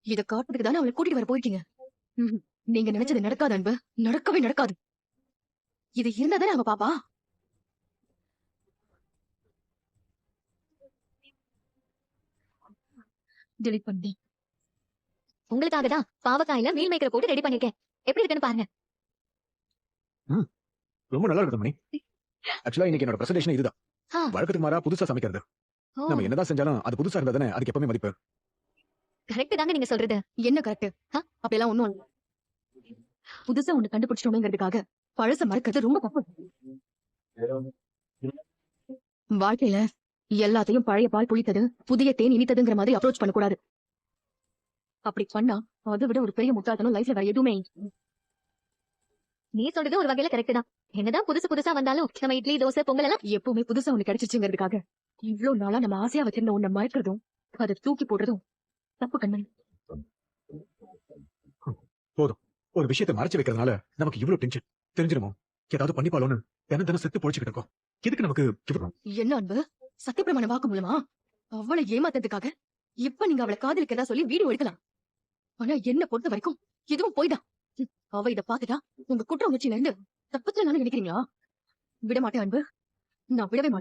இத காட்டுறதுக்கு தானே அவளை கூட்டிட்டு வர போயிருக்கீங்க. நீங்க நினைச்சது நடக்காது அன்பு, நடக்கவே நடக்காது. இது இருந்தா தானே அவ பாப்பா. டெலிட் பண்ணி உங்களுக்காக தான் பாவக்காயில மீல் மேக்கரை போட்டு ரெடி பண்ணிருக்கேன். எப்படி இருக்குன்னு பாருங்க. ரொம்ப நல்லா இருக்கு மணி. ஆக்சுவலா இன்னைக்கு என்னோட பிரசன்டேஷன் இதுதான். வழக்கத்துக்கு மாறா புதுசா சமைக்கிறது. நம்ம என்னதான் செஞ்சாலும் அது புதுசா இருந்தா தானே அதுக்கு எப்பவுமே மதிப்பு. கரெக்ட் தாங்க நீங்க சொல்றது. என்ன கரெக்ட்? அப்படியெல்லாம் ஒண்ணும் இல்ல. புதுசா ஒண்ணு கண்டுபிடிச்சிட்டோங்கிறதுக்காக பழச மறக்கிறது ரொம்ப தப்பு. வாழ்க்கையில எல்லாத்தையும் பழைய பால் புளித்தது, புதிய தேன் இனித்ததுங்கிற மாதிரி அப்ரோச் பண்ணக்கூடாது. அப்படி பண்ணா அதை விட ஒரு பெரிய முட்டாள்தனம் லைஃப்ல வேற எதுவுமே இல்ல. நீ சொல்றது ஒரு வகையில கரெக்ட் தான். என்னதான் புதுசா வந்தாலும் நம்ம இட்லி தோசை பொங்கல் எல்லாம் எப்பவுமே புதுசா ஒண்ணு கிடைச்சிச்சுங்கிறதுக்காக இவ்வளவு நாளா நம்ம ஆசையா வச்சிருந்த ஒண்ண மறக்கிறதும் அதை தூக்கி போடுறதும் தப்பு கண்ணன். போதும், ஒரு விஷயத்தை மறைச்சு வைக்கிறதுனால நமக்கு இவ்வளவு டென்ஷன். தெரிஞ்சிருமோ ஏதாவது பண்ணிப்பாலோன்னு தினம் செத்து பொழிச்சுக்கிட்டு இருக்கோம். எதுக்கு நமக்கு என்ன அன்பு, சத்தியப்பிரமாண வாக்கு மூலமா அவளை ஏமாத்ததுக்காக இப்ப நீங்க அவளை காதலிக்கிறதா சொல்லி வீடியோ எடுக்கலாம். ஆனா என்ன பொறுத்த வரைக்கும் இதுவும் போய்தான். அவ இத பாத்துட்டா உங்க குற்ற உணர்ச்சியில இருந்து தப்பிச்சு நினைக்கிறீங்களா? விட மாட்டேன் அன்பு, நான் விடவே மாட்டேன்.